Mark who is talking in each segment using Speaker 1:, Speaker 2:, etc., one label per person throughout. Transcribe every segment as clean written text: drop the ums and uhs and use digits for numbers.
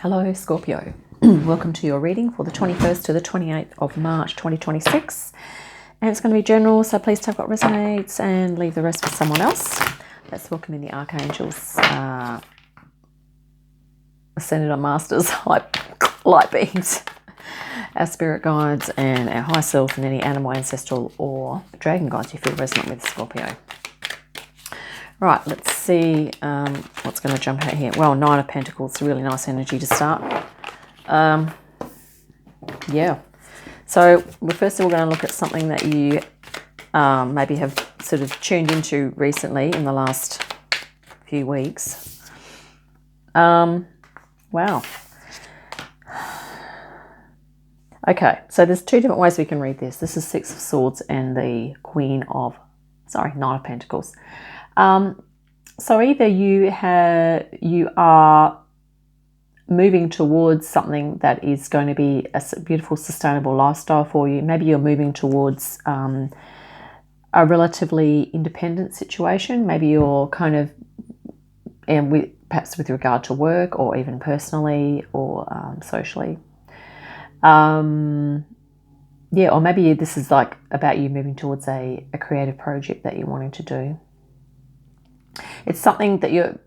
Speaker 1: Hello Scorpio, welcome to your reading for the 21st to the 28th of March 2026, and it's going to be general, so please take what resonates and leave the rest for someone else. Let's welcome in the Archangels, Ascendant Masters, light beings, our spirit guides and our high self, and any animal, ancestral or dragon guides you feel resonant with, Scorpio. Right, let's see what's going to jump out here. Well, Nine of Pentacles, really nice energy to start. Yeah. So first of all, we're going to look at something that you maybe have sort of tuned into recently in the last few weeks. Wow. Okay, so there's two different ways we can read this. This is Six of Swords and the Nine of Pentacles. So either you are moving towards something that is going to be a beautiful, sustainable lifestyle for you. Maybe you're moving towards a relatively independent situation. Maybe you're kind of, and perhaps with regard to work or even personally or socially. Yeah, or maybe this is like about you moving towards a creative project that you're wanting to do. It's something that you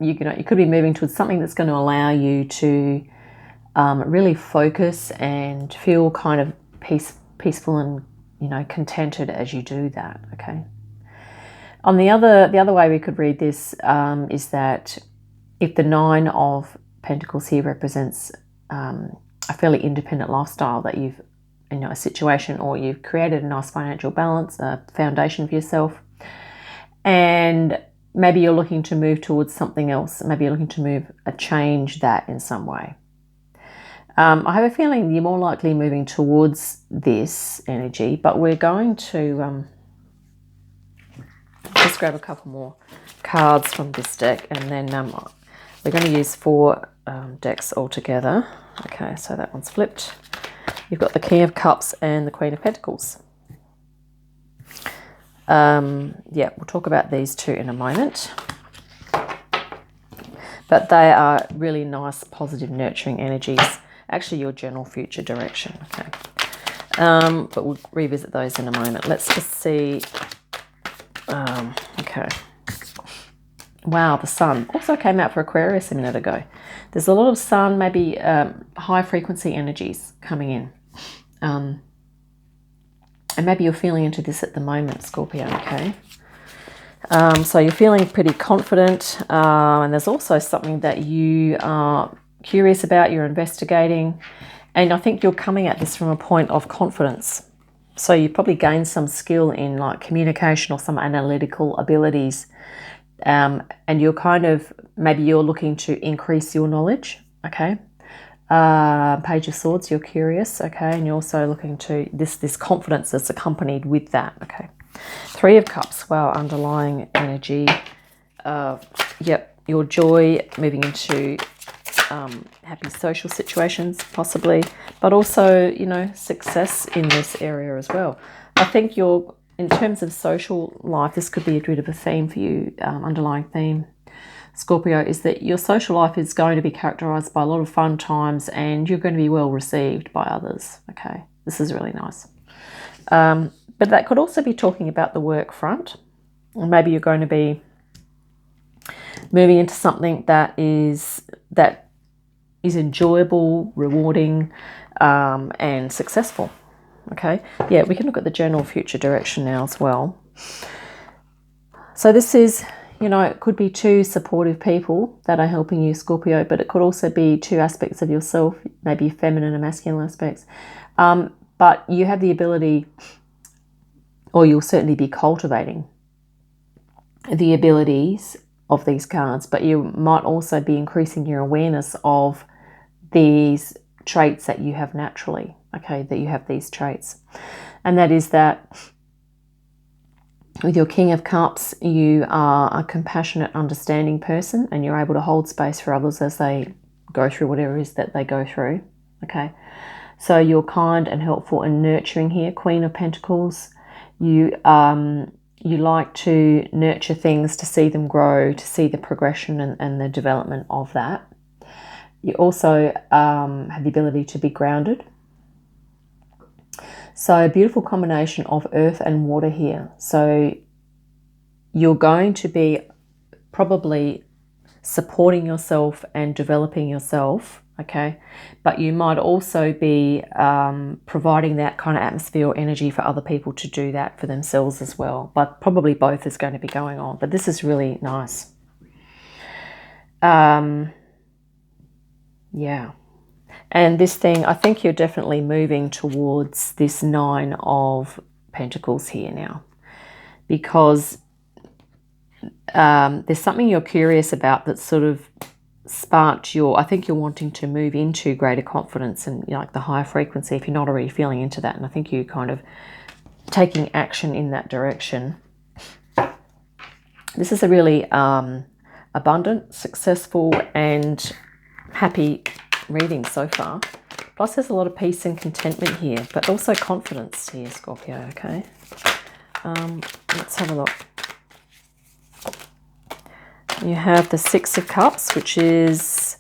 Speaker 1: could be moving towards something that's going to allow you to really focus and feel kind of peaceful and contented as you do that. Okay. On the other way we could read this is that if the Nine of Pentacles here represents a fairly independent lifestyle that you've a situation, or you've created a nice financial balance, a foundation for yourself, and maybe you're looking to move towards something else. Maybe you're looking to change that in some way. I have a feeling you're more likely moving towards this energy, but we're going to just grab a couple more cards from this deck, and then we're going to use 4 decks altogether. Okay, so that one's flipped. You've got the King of Cups and the Queen of Pentacles. Yeah, we'll talk about these two in a moment. But they are really nice, positive, nurturing energies. Actually, your general future direction. Okay. But we'll revisit those in a moment. Let's just see. Okay. Wow, the Sun also came out for Aquarius a minute ago. There's a lot of Sun, maybe high frequency energies coming in. And maybe you're feeling into this at the moment, Scorpio, okay? So you're feeling pretty confident, and there's also something that you are curious about, you're investigating, and I think you're coming at this from a point of confidence. So you probably gained some skill in like communication or some analytical abilities, and you're kind of, maybe you're looking to increase your knowledge, okay? Page of Swords, you're curious, okay, and you're also looking to this confidence that's accompanied with that, okay. Three of Cups, wow, underlying energy. Yep, your joy, moving into happy social situations possibly, but also success in this area as well. I think in terms of social life, this could be a bit of a theme for you, underlying theme, Scorpio, is that your social life is going to be characterized by a lot of fun times, and you're going to be well received by others. Okay, this is really nice. But that could also be talking about the work front. Or maybe you're going to be moving into something that is enjoyable, rewarding, and successful. Okay, yeah, we can look at the general future direction now as well. So this is, it could be 2 supportive people that are helping you, Scorpio, but it could also be 2 aspects of yourself, maybe feminine and masculine aspects. But you have the ability, or you'll certainly be cultivating the abilities of these cards, but you might also be increasing your awareness of these traits that you have naturally, okay, that you have these traits. And that is that with your King of Cups, you are a compassionate, understanding person, and you're able to hold space for others as they go through whatever it is that they go through, okay? So you're kind and helpful and nurturing here. Queen of Pentacles, you like to nurture things, to see them grow, to see the progression and the development of that. You also have the ability to be grounded. So a beautiful combination of earth and water here. So you're going to be probably supporting yourself and developing yourself, okay? But you might also be providing that kind of atmosphere or energy for other people to do that for themselves as well. But probably both is going to be going on. But this is really nice. Yeah. And this thing, I think you're definitely moving towards this 9 of Pentacles here now. Because there's something you're curious about that sort of sparked I think you're wanting to move into greater confidence and, you know, like the higher frequency if you're not already feeling into that. And I think you're kind of taking action in that direction. This is a really abundant, successful and happy reading so far. Plus there's a lot of peace and contentment here, but also confidence here, Scorpio, okay? Let's have a look. You have the 6 of Cups, which is,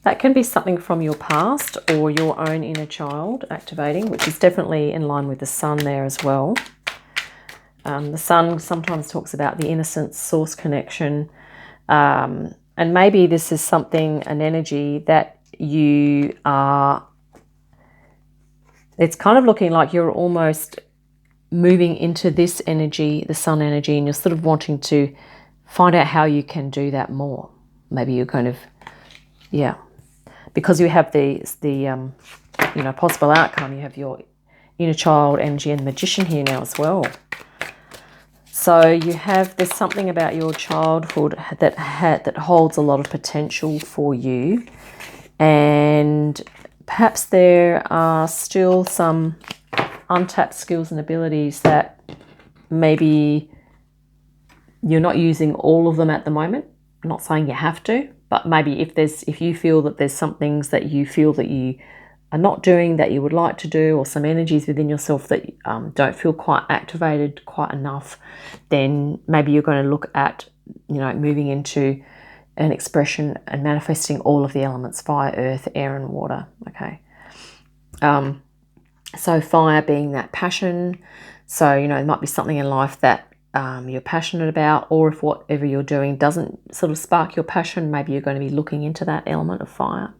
Speaker 1: that can be something from your past or your own inner child activating, which is definitely in line with the Sun there as well. The Sun sometimes talks about the innocence, source connection, and maybe this is something, an energy that you are, it's kind of looking like you're almost moving into this energy, the Sun energy, and you're sort of wanting to find out how you can do that more. Maybe you're kind of, yeah, because you have the you know, possible outcome. You have your inner child energy and Magician here now as well. So you have, there's something about your childhood that holds a lot of potential for you, and perhaps there are still some untapped skills and abilities that maybe you're not using all of them at the moment. I'm not saying you have to, but maybe if you feel that there's some things that you feel that you are not doing that you would like to do, or some energies within yourself that don't feel quite activated quite enough, then maybe you're going to look at, you know, moving into an expression and manifesting all of the elements: fire, earth, air and water, okay? So fire being that passion. So, you know, it might be something in life that you're passionate about, or if whatever you're doing doesn't sort of spark your passion, maybe you're going to be looking into that element of fire.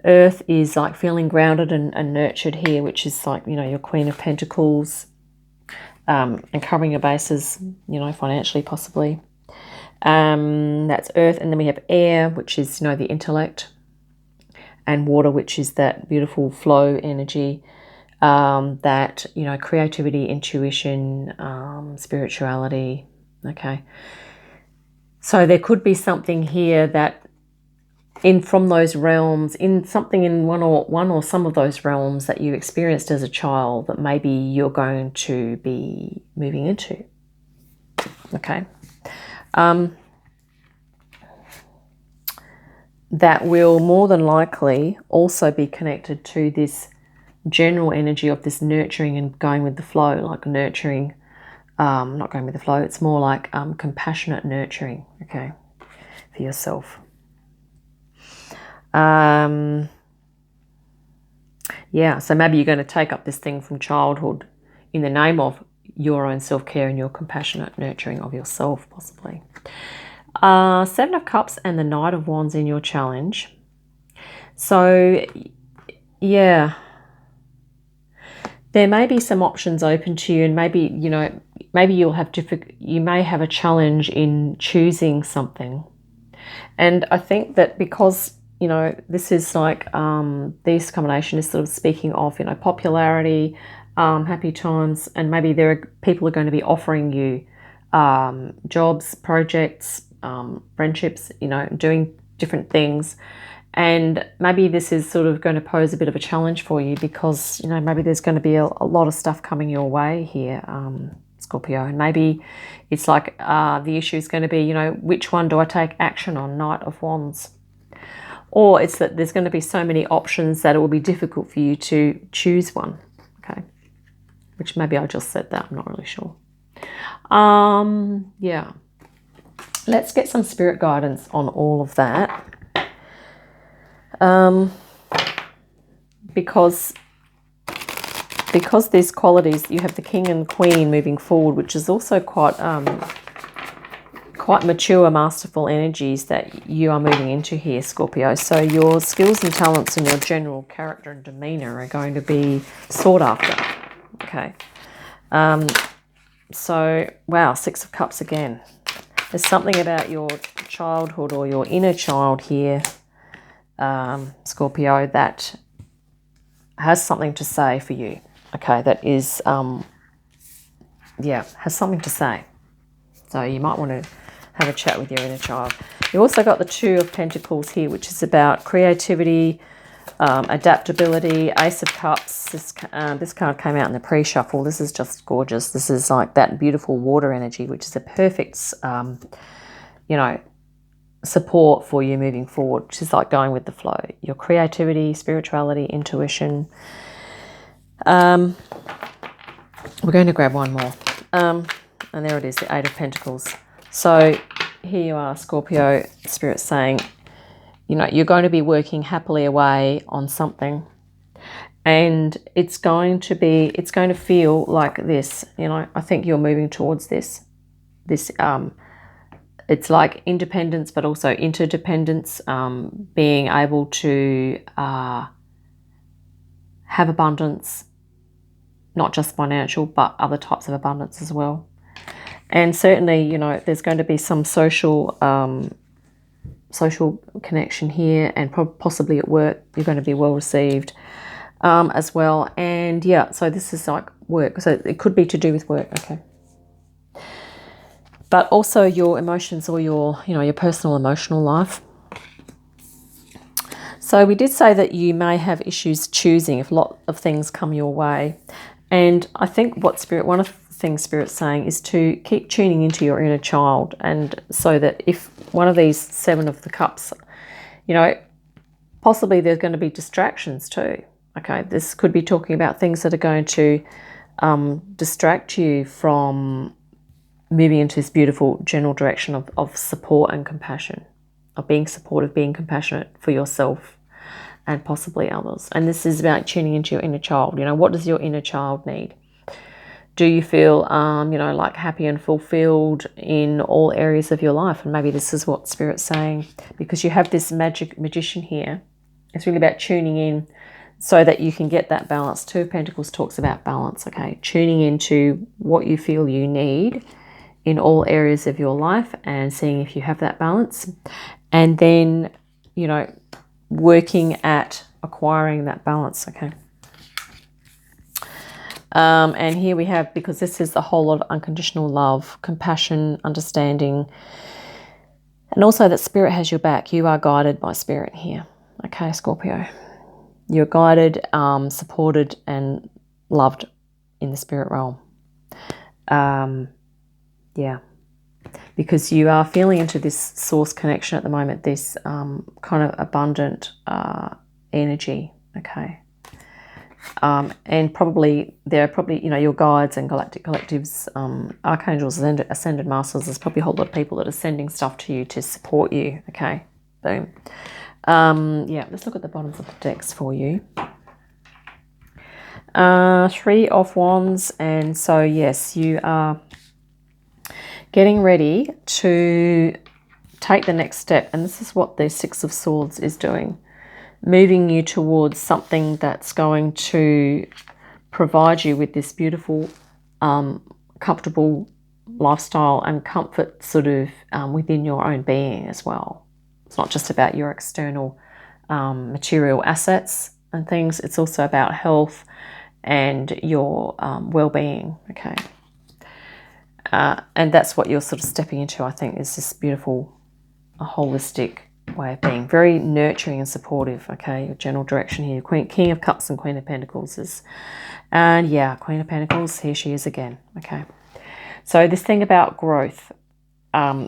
Speaker 1: Earth is like feeling grounded and nurtured here, which is like, you know, your Queen of Pentacles, and covering your bases, you know, financially possibly. That's earth. And then we have air, which is, you know, the intellect, and water, which is that beautiful flow energy, that, you know, creativity, intuition, spirituality, okay? So there could be something here that from those realms, in something in one or some of those realms that you experienced as a child that maybe you're going to be moving into, okay? That will more than likely also be connected to this general energy of this nurturing and going with the flow, like nurturing, not going with the flow, it's more like compassionate nurturing, okay, for yourself. Yeah, so maybe you're going to take up this thing from childhood in the name of your own self-care and your compassionate nurturing of yourself, possibly. 7 of Cups and the Knight of Wands in your challenge. So, yeah, there may be some options open to you, and maybe, you know, maybe you may have a challenge in choosing something. And I think that because, you know, this is like, this combination is sort of speaking of, you know, popularity, happy times, and maybe people are going to be offering you jobs, projects, friendships, you know, doing different things. And maybe this is sort of going to pose a bit of a challenge for you because, you know, maybe there's going to be a lot of stuff coming your way here, Scorpio. And maybe it's like the issue is going to be, you know, which one do I take action on, Knight of Wands? Or it's that there's going to be so many options that it will be difficult for you to choose one, okay? Which maybe I just said that, I'm not really sure. Yeah. Let's get some spirit guidance on all of that. Because these qualities, you have the King and Queen moving forward, which is also quite mature, masterful energies that you are moving into here, Scorpio. So your skills and talents and your general character and demeanor are going to be sought after. Okay. So, wow, Six of Cups again. There's something about your childhood or your inner child here, Scorpio, that has something to say for you. Okay, that is, has something to say. So you might want to have a chat with your inner child. You also got the Two of Pentacles here, which is about creativity, adaptability. Ace of Cups. This card came out in the pre-shuffle. This is just gorgeous. This is like that beautiful water energy, which is a perfect, support for you moving forward, which is like going with the flow. Your creativity, spirituality, intuition. We're going to grab one more. And there it is, the Eight of Pentacles. So here you are, Scorpio. Spirit saying, you're going to be working happily away on something, and it's going to feel like this. I think you're moving towards this. It's like independence, but also interdependence, being able to have abundance, not just financial, but other types of abundance as well. And certainly, there's going to be some social connection here, and possibly at work you're going to be well received as well. And yeah, so this is like work, so it could be to do with work. Okay, but also your emotions, or your personal emotional life. So we did say that you may have issues choosing if a lot of things come your way, and I think one of the things Spirit's saying is to keep tuning into your inner child, and so that if one of these Seven of the Cups, possibly there's going to be distractions too. Okay, this could be talking about things that are going to distract you from moving into this beautiful general direction of support and compassion, of being supportive, being compassionate for yourself and possibly others. And this is about tuning into your inner child. What does your inner child need? Do you feel, like happy and fulfilled in all areas of your life? And maybe this is what Spirit's saying, because you have this magician here. It's really about tuning in so that you can get that balance. Two of Pentacles talks about balance, okay? Tuning into what you feel you need in all areas of your life and seeing if you have that balance. And then, working at acquiring that balance, okay? And here we have, because this is the whole lot of unconditional love, compassion, understanding, and also that Spirit has your back. You are guided by Spirit here. Okay, Scorpio. You're guided, supported, and loved in the spirit realm. Yeah. Because you are feeling into this source connection at the moment, this kind of abundant energy, okay? And there are probably, your guides and galactic collectives, archangels, ascended masters. There's probably a whole lot of people that are sending stuff to you to support you. Okay, boom. Yeah, let's look at the bottoms of the decks for you. Three of Wands, and so yes, you are getting ready to take the next step, and this is what the Six of Swords is doing. Moving you towards something that's going to provide you with this beautiful, comfortable lifestyle and comfort sort of within your own being as well. It's not just about your external material assets and things. It's also about health and your well-being, okay? And that's what you're sort of stepping into, I think, is this beautiful, holistic way of being, very nurturing and supportive. Okay, your general direction here, King of Cups and Queen of Pentacles is, and yeah, Queen of Pentacles, here she is again. Okay, so this thing about growth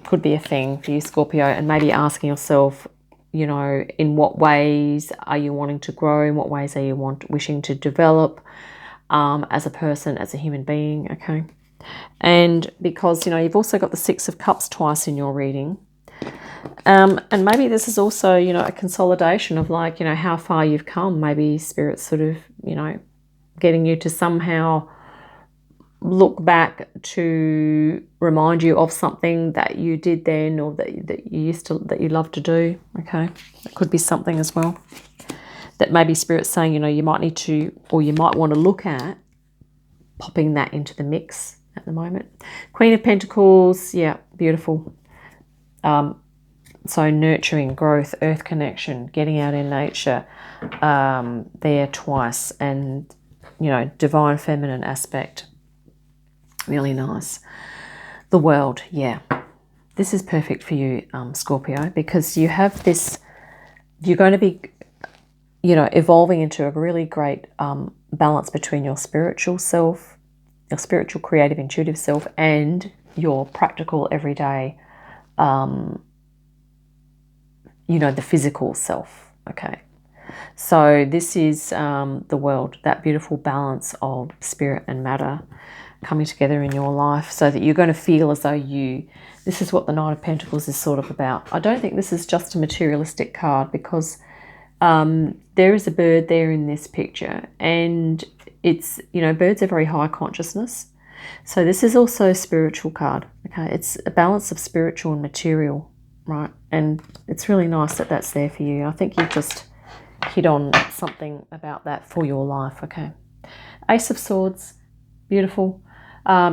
Speaker 1: could be a thing for you, Scorpio, and maybe asking yourself, in what ways are you wanting to grow? In what ways are you wishing to develop as a person, as a human being? Okay, and because you've also got the Six of Cups twice in your reading. And maybe this is also, you know, a consolidation of like, you know, how far you've come. Maybe Spirit's sort of, you know, getting you to somehow look back to remind you of something that you did then, or that you love to do. Okay, it could be something as well that maybe Spirit's saying, you know, you might need to, or you might want to look at popping that into the mix at the moment. Queen of Pentacles, yeah, beautiful. So nurturing, growth, earth connection, getting out in nature, there twice, and, you know, divine feminine aspect. Really nice. The World, yeah. This is perfect for you, Scorpio, because you have this, you're going to be, you know, evolving into a really great balance between your spiritual self, your spiritual, creative, intuitive self, and your practical, everyday, you know, the physical self. Okay. So this is the World, that beautiful balance of spirit and matter coming together in your life, so that you're going to feel as though this is what the Knight of Pentacles is sort of about. I don't think this is just a materialistic card, because there is a bird there in this picture, and it's, you know, birds are very high consciousness. So this is also a spiritual card. Okay, it's a balance of spiritual and material, right? And it's really nice that that's there for you. I think you've just hit on something about that for your life. Okay, Ace of Swords, beautiful.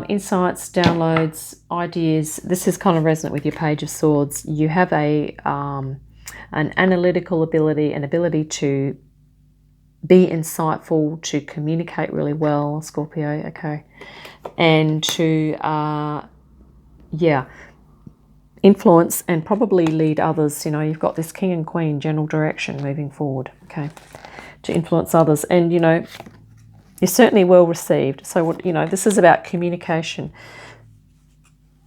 Speaker 1: Insights, downloads, ideas. This is kind of resonant with your Page of Swords. You have an analytical ability, an ability to be insightful, to communicate really well, Scorpio, okay, and to, influence and probably lead others. You know, you've got this King and Queen, general direction moving forward, okay, to influence others. And, you know, you're certainly well received. So, what, you know, this is about communication,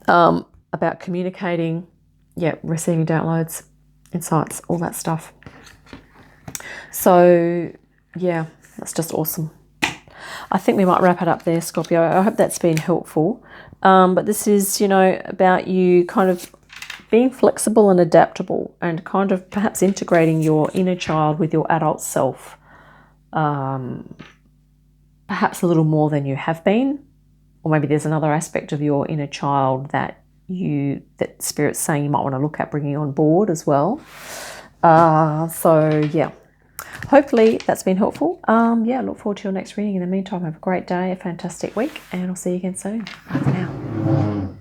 Speaker 1: about communicating, receiving downloads, insights, all that stuff. So, yeah, that's just awesome. I think we might wrap it up there, Scorpio. I hope that's been helpful. But this is, you know, about you kind of being flexible and adaptable, and kind of perhaps integrating your inner child with your adult self. Perhaps a little more than you have been, or maybe there's another aspect of your inner child that Spirit's saying you might want to look at bringing on board as well. So yeah, hopefully that's been helpful. Look forward to your next reading. In the meantime, have a great day, a fantastic week, and I'll see you again soon. Bye for now.